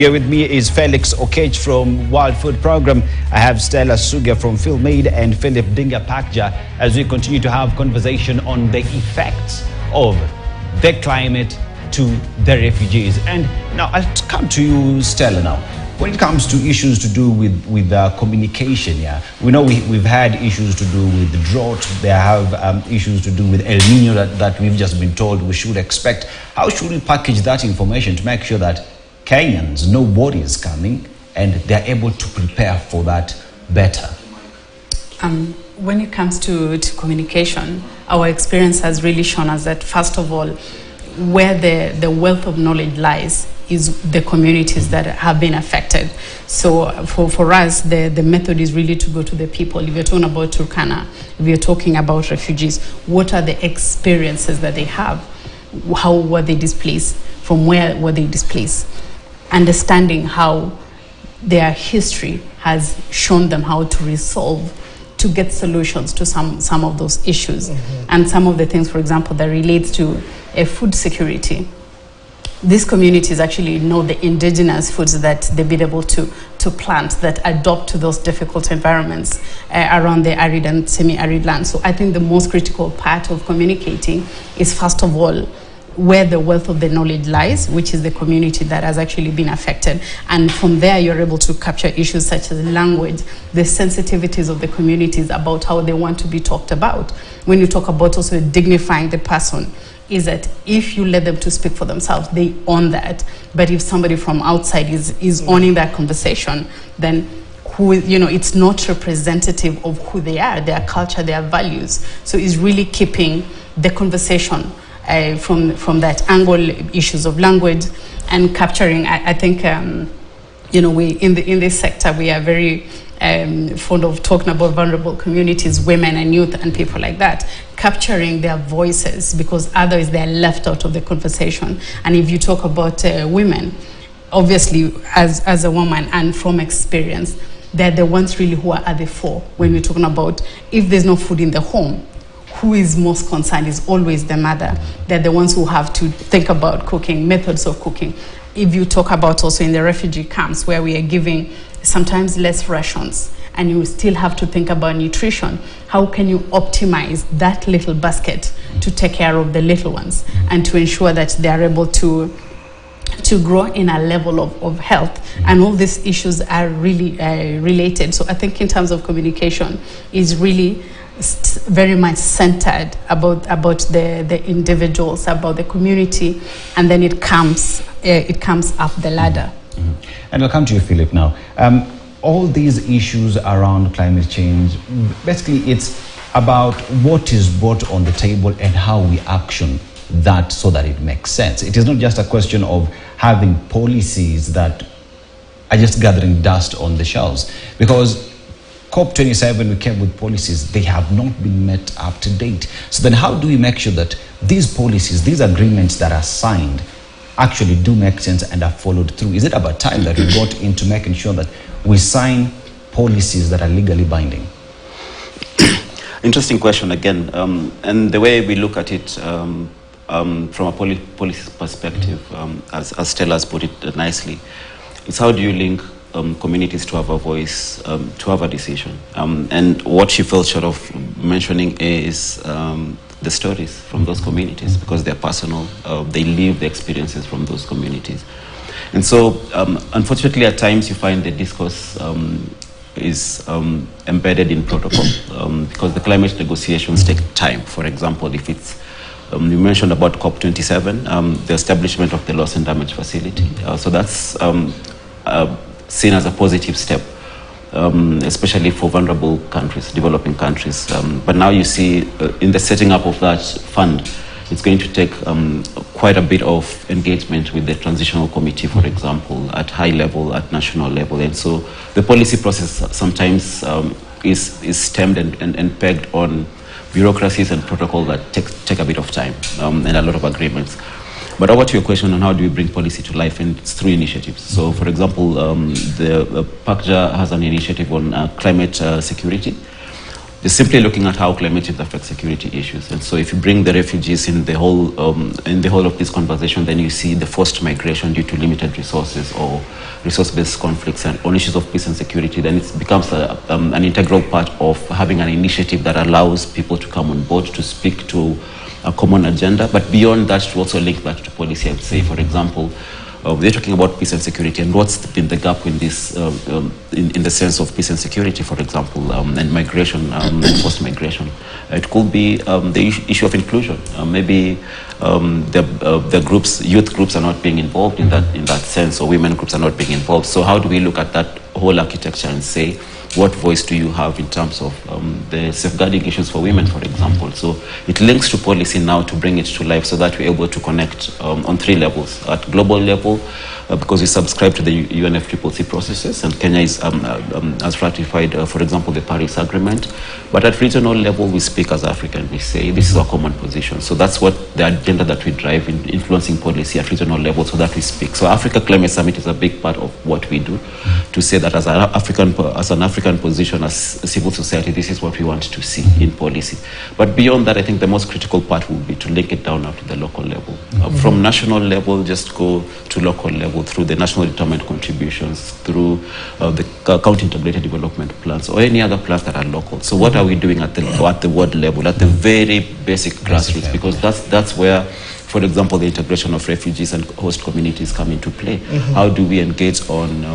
Here with me is Felix Okech from Wild Food Program. I have Stella Suga from Field Aid and Philip Dinga Pakja as we continue to have conversation on the effects of the climate to the refugees. And now I'll come to you, Stella, now. When it comes to issues to do with communication, we know we've had issues to do with the drought. There have issues to do with El-Nino that we've just been told we should expect. How should we package that information to make sure that Kenyans know what is coming and they're able to prepare for that better? When it comes to communication, our experience has really shown us that, first of all, where the wealth of knowledge lies is the communities that have been affected. So for us, the method is really to go to the people. If you're talking about Turkana, if you're talking about refugees, what are the experiences that they have? How were they displaced? From where were they displaced? Understanding how their history has shown them how to resolve, to get solutions to some of those issues. And some of the things, for example, that relates to food security. These communities actually know the indigenous foods that they've been able to plant that adapt to those difficult environments around the arid and semi-arid land. So I think the most critical part of communicating is, first of all, where the wealth of the knowledge lies, which is the community that has actually been affected. And from there, you're able to capture issues such as language, the sensitivities of the communities about how they want to be talked about. When you talk about also dignifying the person, is that if you let them to speak for themselves, they own that. But if somebody from outside is owning that conversation, then it's not representative of who they are, their culture, their values. So it's really keeping the conversation from that angle, issues of language, and capturing. I think we in this sector we are very fond of talking about vulnerable communities, women and youth and people like that, capturing their voices, because otherwise they're left out of the conversation. And if you talk about women, obviously as a woman and from experience, they're the ones really who are at the fore when we're talking about if there's no food in the home. Who is most concerned is always the mother. They're the ones who have to think about cooking, methods of cooking. If you talk about also in the refugee camps where we are giving sometimes less rations and you still have to think about nutrition, how can you optimize that little basket to take care of the little ones and to ensure that they are able to grow in a level of health? And all these issues are really related. So I think in terms of communication is really very much centered about the individuals, about the community, and then it comes up the ladder. And I'll come to you, Philip, now. All these issues around climate change, basically it's about what is brought on the table and how we action that so that it makes sense. It is not just a question of having policies that are just gathering dust on the shelves, because COP27, we came with policies, they have not been met up to date. So then how do we make sure that these policies, these agreements that are signed actually do make sense and are followed through? Is it about time that we got into making sure that we sign policies that are legally binding? Interesting question again. And the way we look at it from a policy perspective, as Stella has put it nicely, it's how do you link communities to have a voice, to have a decision. And what she fell short of mentioning is the stories from those communities, because they're personal, they live the experiences from those communities. And so, unfortunately, at times you find the discourse is embedded in protocol, because the climate negotiations take time. For example, if it's you mentioned about COP27, the establishment of the loss and damage facility. So that's seen as a positive step, especially for vulnerable countries, developing countries. But now you see in the setting up of that fund, it's going to take quite a bit of engagement with the transitional committee, for example, at high level, at national level. And so the policy process sometimes is stemmed and pegged on bureaucracies and protocol that take a bit of time and a lot of agreements. But over to your question on how do we bring policy to life, and it's through initiatives. So, for example, the PACJA has an initiative on climate security. Just simply looking at how climate change affects security issues. And so if you bring the refugees in the whole of this conversation, then you see the forced migration due to limited resources or resource-based conflicts and on issues of peace and security, then it becomes an integral part of having an initiative that allows people to come on board, to speak to a common agenda, but beyond that, to also link that to policy. I would say, for example, we're talking about peace and security, and what's been the gap in this, in the sense of peace and security, for example, and migration, and forced migration. It could be the issue of inclusion. Maybe the groups, youth groups, are not being involved in that sense, or women groups are not being involved. So how do we look at that whole architecture and say, what voice do you have in terms of the safeguarding issues for women, for example? So it links to policy now to bring it to life so that we're able to connect on 3 levels. At global level, because we subscribe to the UNFCCC processes, and Kenya has ratified, for example, the Paris Agreement. But at regional level, we speak as African. We say this is our common position. So that's what the agenda that we drive in influencing policy at regional level, so that we speak. So Africa Climate Summit is a big part of what we do, to say that as an African position, as civil society, this is what we want to see in policy. But beyond that, I think the most critical part will be to link it down up to the local level. From national level, just go to local level through the national determined contributions, through the county integrated development plans, or any other plans that are local. So what are we doing at the ward level, at the very basic grassroots? Because that's where, for example, the integration of refugees and host communities come into play. How do we engage on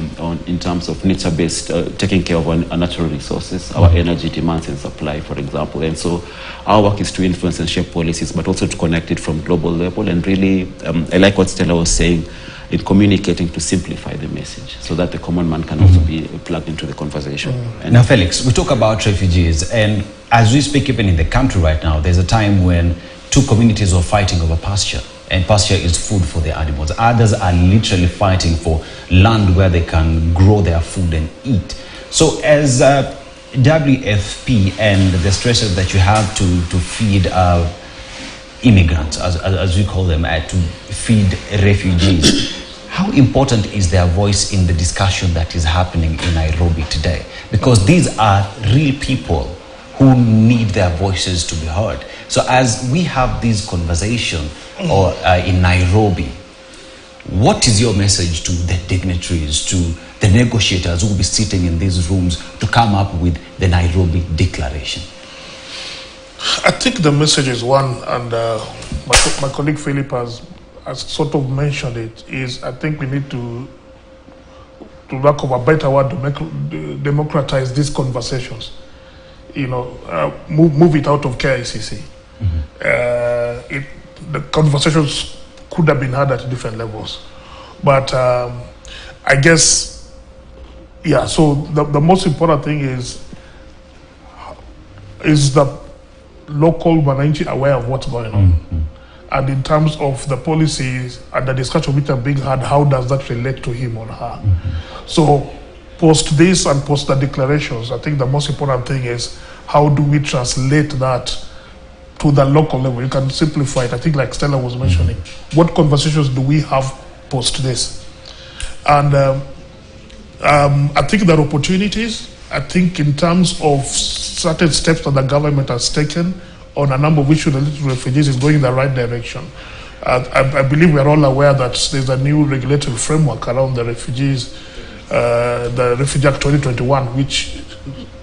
in terms of nature-based, taking care of our natural resources, our energy demands and supply, for example? And so our work is to influence and shape policies, but also to connect it from global level. And really, I like what Stella was saying, in communicating to simplify the message so that the common man can also be plugged into the conversation. And now, Felix, we talk about refugees, and as we speak, even in the country right now, there's a time when 2 communities are fighting over pasture, and pasture is food for the animals. Others are literally fighting for land where they can grow their food and eat. So as WFP and the stresses that you have to feed immigrants, as we call them, to feed refugees, how important is their voice in the discussion that is happening in Nairobi today? Because these are real people who need their voices to be heard. So as we have this conversation in Nairobi, what is your message to the dignitaries, to the negotiators who will be sitting in these rooms to come up with the Nairobi Declaration? I think the message is one, and my colleague Philip has sort of mentioned it, is I think we need to lack of a better word, to democratize these conversations. You know, move it out of KICC. The conversations could have been had at different levels. But I guess, yeah, so the most important thing is the local Wananchi aware of what's going on. And in terms of the policies and the discussion which are being had, how does that relate to him or her? So post this and post the declarations, I think the most important thing is how do we translate that to the local level? You can simplify it. I think like Stella was mentioning, what conversations do we have post this? And I think there are opportunities. I think in terms of certain steps that the government has taken on a number of issues related to refugees is going in the right direction. I believe we are all aware that there's a new regulatory framework around the refugees, the Refugee Act 2021, which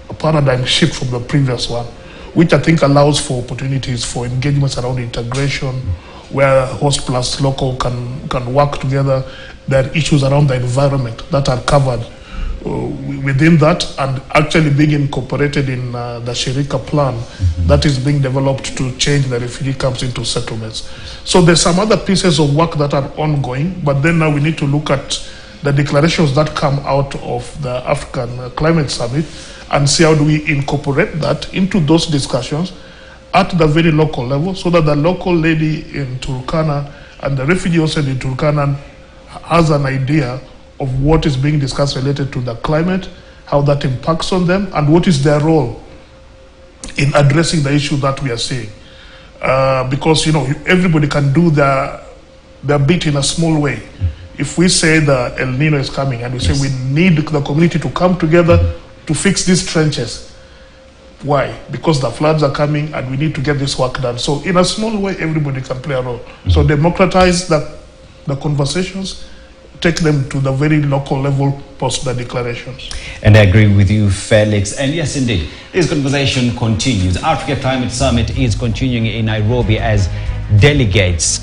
a paradigm shift from the previous one, which I think allows for opportunities for engagements around integration, where host plus local can work together. There are issues around the environment that are covered within that and actually being incorporated in the Shirika plan that is being developed to change the refugee camps into settlements. So there's some other pieces of work that are ongoing, but then now we need to look at the declarations that come out of the African Climate Summit and see how do we incorporate that into those discussions at the very local level, so that the local lady in Turkana and the refugee also in Turkana has an idea of what is being discussed related to the climate, how that impacts on them, and what is their role in addressing the issue that we are seeing. Because, you know, everybody can do their bit in a small way. If we say the El-Nino is coming and we say we need the community to come together to fix these trenches, Why? Because the floods are coming and we need to get this work done. So in a small way, everybody can play a role. So democratize the conversations, take them to the very local level post the declarations. And I agree with you, Felix. And yes, indeed, this conversation continues. Africa Climate Summit is continuing in Nairobi as delegates